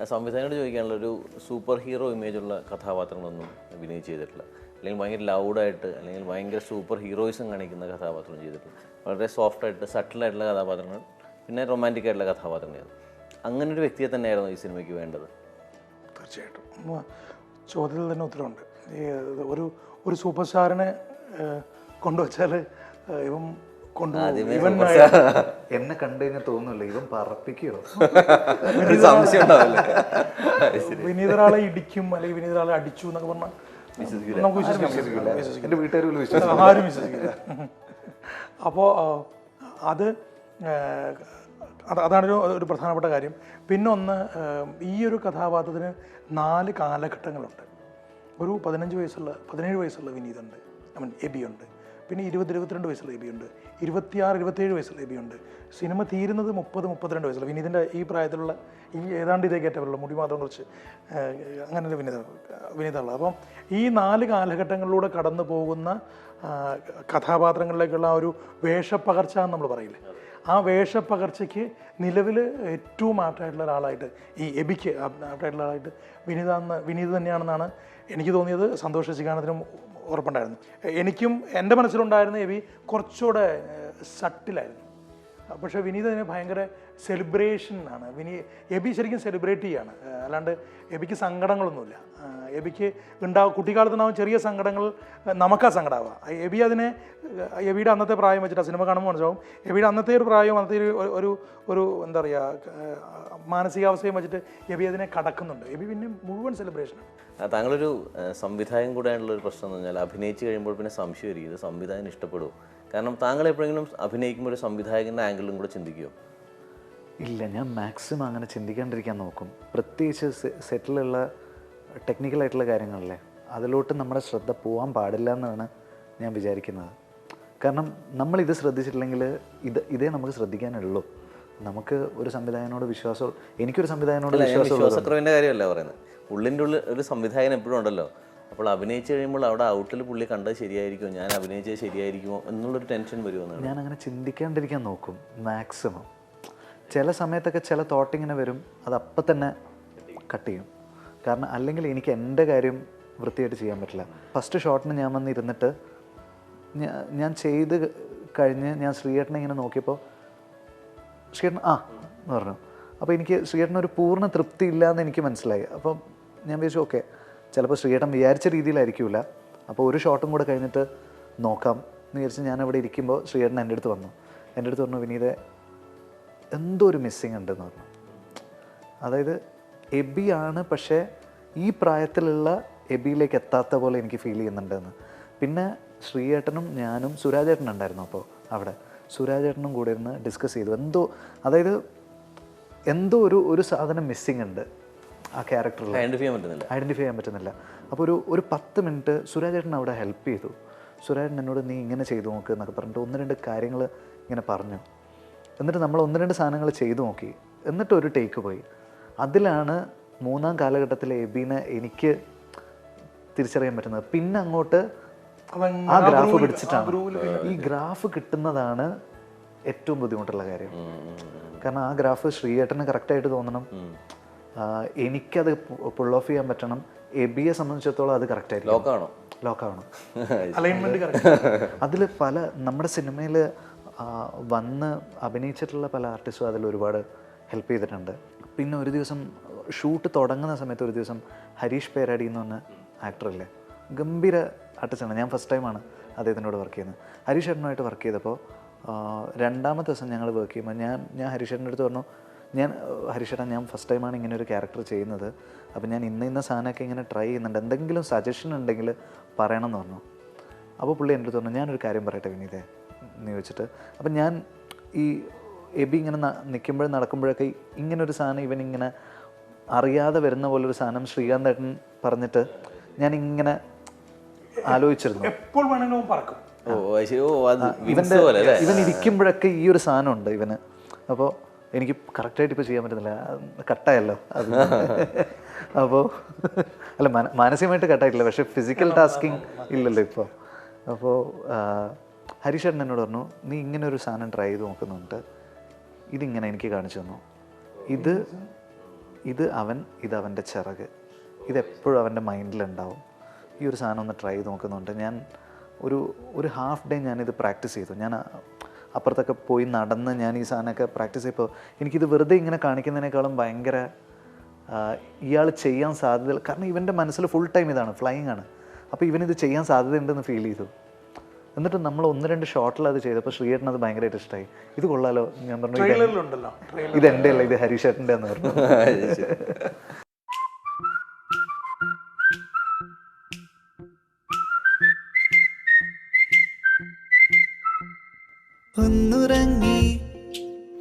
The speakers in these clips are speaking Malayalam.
സംവിധായകനോട് ചോദിക്കാനുള്ള ഒരു സൂപ്പർ ഹീറോ ഇമേജുള്ള കഥാപാത്രങ്ങളൊന്നും അഭിനയിച്ച് ചെയ്തിട്ടില്ല, അല്ലെങ്കിൽ ഭയങ്കര ലൗഡായിട്ട് അല്ലെങ്കിൽ ഭയങ്കര സൂപ്പർ ഹീറോയിസം കാണിക്കുന്ന കഥാപാത്രം ചെയ്തിട്ടില്ല. വളരെ സോഫ്റ്റായിട്ട് സട്ടിലായിട്ടുള്ള കഥാപാത്രങ്ങൾ, പിന്നെ റൊമാൻറ്റിക് ആയിട്ടുള്ള കഥാപാത്രങ്ങൾ. അങ്ങനെ ഒരു വ്യക്തിയെ തന്നെയായിരുന്നു ഈ സിനിമയ്ക്ക് വേണ്ടത്. തീർച്ചയായിട്ടും ചോദ്യത്തിൽ തന്നെ ഉത്തരവുണ്ട്. ഈ ഒരു സൂപ്പർ സ്റ്റാറിനെ കൊണ്ടുവച്ചാൽ ഇവൻ എന്നെ കണ്ടു കഴിഞ്ഞാൽ തോന്നുന്നില്ല ഇവൻ പറപ്പിക്കുമോ, വിനീതൊരാളെ ഇടിക്കും അല്ലെങ്കിൽ വിനീതൊരാളെ അടിച്ചു എന്നൊക്കെ പറഞ്ഞാൽ നമുക്ക് വിശ്വസിക്കില്ല. എൻ്റെ വീട്ടുകാർ ആരും വിശ്വസിക്കില്ല. അപ്പോൾ അതാണ് ഒരു പ്രധാനപ്പെട്ട കാര്യം. പിന്നെ ഒന്ന്, ഈ ഒരു കഥാപാത്രത്തിന് 4 കാലഘട്ടങ്ങളുണ്ട്. ഒരു 17 വയസ്സുള്ള വിനീതുണ്ട്, എബിയുണ്ട്. പിന്നെ 20-22 വയസ്സുള്ള എബിയുണ്ട്, 26-27 വയസ്സുള്ള എബിയുണ്ട്. സിനിമ തീരുന്നത് 30-32 വയസ്സുള്ള വിനീതിൻ്റെ ഈ പ്രായത്തിലുള്ള ഏതാണ്ട് ഇതേ കയറ്റമുള്ള മുടി മാത്രം കുറച്ച് അങ്ങനെ വിനീതമുള്ള. അപ്പം ഈ 4 കാലഘട്ടങ്ങളിലൂടെ കടന്നു പോകുന്ന കഥാപാത്രങ്ങളിലേക്കുള്ള ആ ഒരു വേഷപ്പകർച്ച എന്ന് നമ്മൾ പറയില്ലേ, ആ വേഷപ്പകർച്ചയ്ക്ക് നിലവിൽ ഏറ്റവും ആപ്റ്റായിട്ടുള്ള ഒരാളായിട്ട്, ഈ എബിക്ക് ആപ്റ്റായിട്ടുള്ള ആളായിട്ട് വിനീത് തന്നെയാണെന്നാണ് എനിക്ക് തോന്നിയത്. സന്തോഷ് ശശികാന്തത്തിനും ഉറപ്പുണ്ടായിരുന്നു. എനിക്കും എൻ്റെ മനസ്സിലുണ്ടായിരുന്ന എബി കുറച്ചുകൂടെ സട്ടിലായിരുന്നു. പക്ഷേ വിനീത് അതിന് ഭയങ്കര സെലിബ്രേഷനാണ്. എബി ശരിക്കും സെലിബ്രേറ്റ് ചെയ്യാണ്, അല്ലാണ്ട് എബിക്ക് സങ്കടങ്ങളൊന്നുമില്ല. എബിക്ക് കുട്ടിക്കാലത്തുണ്ടാവും ചെറിയ സങ്കടങ്ങൾ, നമുക്കാ സങ്കടമാവുക. എബിയുടെ അന്നത്തെ പ്രായം വെച്ചിട്ട് സിനിമ കാണുമ്പോൾ മനസ്സിലാവും, എബിയുടെ അന്നത്തെ ഒരു പ്രായവും അന്നത്തെ ഒരു എന്താ പറയുക മാനസികാവസ്ഥയും വെച്ചിട്ട് എബി അതിനെ കടക്കുന്നുണ്ട്. എബി പിന്നെ മുഴുവൻ സെലിബ്രേഷനാണ്. താങ്കളൊരു സംവിധായകൻ കൂടെയാണുള്ള ഒരു പ്രശ്നം എന്ന് പറഞ്ഞാൽ, അഭിനയിച്ച് കഴിയുമ്പോൾ പിന്നെ സംശയമായിരിക്കും ഇത് സംവിധായകൻ ഇഷ്ടപ്പെടുമോ. കാരണം താങ്കൾ എപ്പോഴെങ്കിലും അഭിനയിക്കുമ്പോൾ ഒരു സംവിധായകൻ്റെ ആംഗിളും കൂടെ ചിന്തിക്കുമോ? ഇല്ല, ഞാൻ മാക്സിമം അങ്ങനെ ചിന്തിക്കാണ്ടിരിക്കാൻ നോക്കും. പ്രത്യേകിച്ച് സെറ്റിലുള്ള ടെക്നിക്കലായിട്ടുള്ള കാര്യങ്ങളിലെ അതിലോട്ട് നമ്മുടെ ശ്രദ്ധ പോകാൻ പാടില്ല എന്നാണ് ഞാൻ വിചാരിക്കുന്നത്. കാരണം നമ്മളിത് ശ്രദ്ധിച്ചിട്ടില്ലെങ്കിൽ ഇതേ നമുക്ക് ശ്രദ്ധിക്കാനുള്ളൂ. നമുക്ക് ഒരു സംവിധായകനോട് വിശ്വാസം, എനിക്കൊരു സംവിധായകനോട് വിശ്വാസക്കുറവിൻ്റെ കാര്യമല്ല പറയുന്നത്. ഉള്ളിൻ്റെ ഉള്ളിൽ ഒരു സംവിധായകൻ എപ്പോഴും ഉണ്ടല്ലോ. അപ്പോൾ അഭിനയിച്ച് കഴിയുമ്പോൾ അവിടെ ഔട്ടിൽ പുള്ളി കണ്ടത് ശരിയായിരിക്കുമോ, ഞാൻ അഭിനയിച്ചത് ശരിയായിരിക്കുമോ എന്നുള്ളൊരു ടെൻഷൻ വരുമെന്നാണ്. ഞാൻ അങ്ങനെ ചിന്തിക്കാണ്ടിരിക്കാൻ നോക്കും മാക്സിമം. ചില സമയത്തൊക്കെ ചില തോട്ട് ഇങ്ങനെ വരും, അത് അപ്പം തന്നെ കട്ട് ചെയ്യും. കാരണം അല്ലെങ്കിൽ എനിക്ക് എൻ്റെ കാര്യം വൃത്തിയായിട്ട് ചെയ്യാൻ പറ്റില്ല. ഫസ്റ്റ് ഷോട്ടിന് ഞാൻ വന്നിരുന്നിട്ട് ഞാൻ ചെയ്ത് കഴിഞ്ഞ് ഞാൻ ശ്രീയേട്ടനെ ഇങ്ങനെ നോക്കിയപ്പോൾ ശ്രീയേട്ടൻ എന്ന് പറഞ്ഞു. അപ്പോൾ എനിക്ക് ശ്രീയേട്ടനൊരു പൂർണ്ണ തൃപ്തി ഇല്ല എന്ന് എനിക്ക് മനസ്സിലായി. അപ്പം ഞാൻ വിചാരിച്ചു ഓക്കെ, ചിലപ്പോൾ ശ്രീയേട്ടൻ വിചാരിച്ച രീതിയിലായിരിക്കില്ല, അപ്പോൾ ഒരു ഷോട്ടും കൂടെ കഴിഞ്ഞിട്ട് നോക്കാം എന്ന് വിചാരിച്ച് ഞാൻ അവിടെ ഇരിക്കുമ്പോൾ ശ്രീയേട്ടൻ എൻ്റെ അടുത്ത് പറഞ്ഞു, വിനീതെ എന്തോ ഒരു മിസ്സിങ് ഉണ്ടെന്ന് പറഞ്ഞു. അതായത് എബിയാണ്, പക്ഷേ ഈ പ്രായത്തിലുള്ള എബിയിലേക്ക് എത്താത്ത പോലെ എനിക്ക് ഫീൽ ചെയ്യുന്നുണ്ടെന്ന്. പിന്നെ ശ്രീയേട്ടനും ഞാനും സുരാജേട്ടനുണ്ടായിരുന്നു. അപ്പോൾ അവിടെ സുരാജേട്ടനും കൂടെ ഇരുന്ന് ഡിസ്കസ് ചെയ്തു. എന്തോ ഒരു സാധനം മിസ്സിങ് ഉണ്ട് ആ ക്യാരക്ടറിൽ, ഐഡൻറ്റിഫൈ ചെയ്യാൻ പറ്റുന്നില്ല. അപ്പോൾ ഒരു 10 മിനിറ്റ് സുരാജേട്ടൻ അവിടെ ഹെൽപ്പ് ചെയ്തു. സുരാജേട്ടൻ എന്നോട് നീ ഇങ്ങനെ ചെയ്തു നോക്ക് എന്നൊക്കെ പറഞ്ഞിട്ട് 1-2 കാര്യങ്ങൾ ഇങ്ങനെ പറഞ്ഞു. എന്നിട്ട് നമ്മൾ 1-2 സാധനങ്ങൾ ചെയ്തു നോക്കി, എന്നിട്ട് ഒരു ടേക്ക് പോയി. അതിലാണ് 3-ാം കാലഘട്ടത്തിലെ എബീനെ എനിക്ക് തിരിച്ചറിയാൻ പറ്റുന്നത്. പിന്നെ അങ്ങോട്ട് ആ ഗ്രാഫ് പിടിച്ചിട്ടാണ്. ഈ ഗ്രാഫ് കിട്ടുന്നതാണ് ഏറ്റവും ബുദ്ധിമുട്ടുള്ള കാര്യം. കാരണം ആ ഗ്രാഫ് ശ്രീയേട്ടന് കറക്റ്റായിട്ട് തോന്നണം, എനിക്കത് പുൾ ഓഫ് ചെയ്യാൻ പറ്റണം. എബിയെ സംബന്ധിച്ചിടത്തോളം അത് കറക്റ്റായിരിക്കും, ലോക്കാവണം. അതിൽ പല നമ്മുടെ സിനിമയിൽ വന്ന് അഭിനയിച്ചിട്ടുള്ള പല ആർട്ടിസ്റ്റും അതിൽ ഒരുപാട് ഹെൽപ്പ് ചെയ്തിട്ടുണ്ട്. പിന്നെ ഒരു ദിവസം ഷൂട്ട് തുടങ്ങുന്ന സമയത്ത് ഒരു ദിവസം ഹരീഷ് പേരാടി എന്ന് പറഞ്ഞ ആക്ടറില്ലേ, ഗംഭീര ആർട്ടിസ്റ്റാണ്. ഞാൻ ഫസ്റ്റ് ടൈമാണ് അദ്ദേഹത്തിനോട് വർക്ക് ചെയ്യുന്നത്. ഹരീഷ് ചേട്ടനുമായിട്ട് വർക്ക് ചെയ്തപ്പോൾ 2ാമത്തെ ദിവസം ഞങ്ങൾ വർക്ക് ചെയ്യുമ്പോൾ ഞാൻ ഹരീഷ് ചേട്ടൻ്റെ അടുത്ത് പറഞ്ഞു, ഹരീഷ് ചേട്ടൻ ഞാൻ ഫസ്റ്റ് ടൈമാണ് ഇങ്ങനെ ഒരു ക്യാരക്ടർ ചെയ്യുന്നത്, അപ്പോൾ ഞാൻ ഇന്ന സാധനമൊക്കെ ഇങ്ങനെ ട്രൈ ചെയ്യുന്നുണ്ട്, എന്തെങ്കിലും സജഷൻ ഉണ്ടെങ്കിൽ പറയണം എന്ന് പറഞ്ഞു. അപ്പോൾ പുള്ളി എൻ്റെ അടുത്ത് പറഞ്ഞു, ഞാനൊരു കാര്യം പറയട്ടെ വിനീതേ എന്ന് ചോദിച്ചിട്ട്. അപ്പം ഞാൻ ഈ എബി ഇങ്ങനെ നടക്കുമ്പോഴൊക്കെ ഇങ്ങനൊരു സാധനം ഇവനിങ്ങനെ അറിയാതെ വരുന്ന പോലൊരു സാധനം ശ്രീകാന്ത് ഏട്ടൻ പറഞ്ഞിട്ട് ഞാനിങ്ങനെ ആലോചിച്ചിരുന്നു. ഇവൻ ഇരിക്കുമ്പോഴൊക്കെ ഈ ഒരു സാധനം ഉണ്ട് ഇവന്. അപ്പോൾ എനിക്ക് കറക്റ്റായിട്ട് ഇപ്പോൾ ചെയ്യാൻ പറ്റുന്നില്ല, കട്ടായല്ലോ അത്. അപ്പോൾ അല്ല, മാനസികമായിട്ട് കട്ടായിട്ടില്ല, പക്ഷേ ഫിസിക്കൽ ടാസ്കിങ് ഇല്ലല്ലോ ഇപ്പോൾ. അപ്പോൾ ഹരീഷ് ചേട്ടൻ എന്നോട് പറഞ്ഞു, നീ ഇങ്ങനെ ഒരു സാധനം ട്രൈ ചെയ്ത് നോക്കുന്നുണ്ട്, ഇതിങ്ങനെ എനിക്ക് കാണിച്ചു തന്നു. ഇത് ഇതവൻ്റെ ചിറക്, ഇതെപ്പോഴും അവൻ്റെ മൈൻഡിലുണ്ടാവും. ഈ ഒരു സാധനം ഒന്ന് ട്രൈ ചെയ്ത് നോക്കുന്നുണ്ട്. ഞാൻ ഒരു ഹാഫ് ഡേ ഞാനിത് പ്രാക്ടീസ് ചെയ്തു. ഞാൻ അപ്പുറത്തൊക്കെ പോയി നടന്ന് ഞാൻ ഈ സാധനമൊക്കെ പ്രാക്ടീസ് ചെയ്തപ്പോൾ എനിക്കിത് വെറുതെ ഇങ്ങനെ കാണിക്കുന്നതിനേക്കാളും ഭയങ്കര ഇയാൾ ചെയ്യാൻ സാധ്യത, കാരണം ഇവൻ്റെ മനസ്സിൽ ഫുൾ ടൈം ഇതാണ്, ഫ്ലൈയിങ് ആണ്. അപ്പോൾ ഇവനിത് ചെയ്യാൻ സാധ്യതയുണ്ടെന്ന് ഫീൽ ചെയ്തു. എന്നിട്ട് നമ്മൾ 1-2 ഷോട്ടിൽ അത് ചെയ്തപ്പോൾ ശ്രീയേട്ടൻ അത് ഭയങ്കരമായിട്ട് ഇഷ്ടമായി. ഇത് കൊള്ളാലോ, ഞാൻ പറഞ്ഞു ട്രെയിലറിലുണ്ടല്ലോ, ഇത് എൻ്റെ അല്ല, ഇത് ഹരീഷേട്ടൻ്റെ എന്ന് പറഞ്ഞു. ഒന്നുറങ്ങി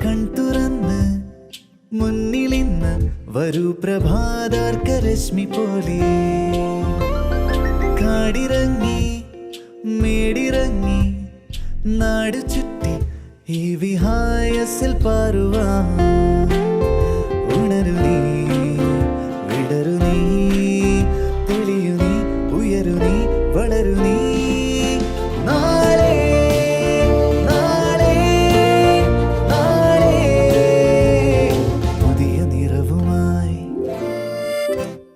കൺതുറന്ന് മുന്നിലിന്ന് വരൂ പ്രഭാതാർക്കരശ്മി പോലെ, കാടിറങ്ങി മേടിറങ്ങി നാടു ചുറ്റി ഈ വിഹായസിൽ പാറുവാൻ. ഉണരു നീ, വിടരു നീ, തെളിയു നീ, ഉയരു നീ, വളരു നീ.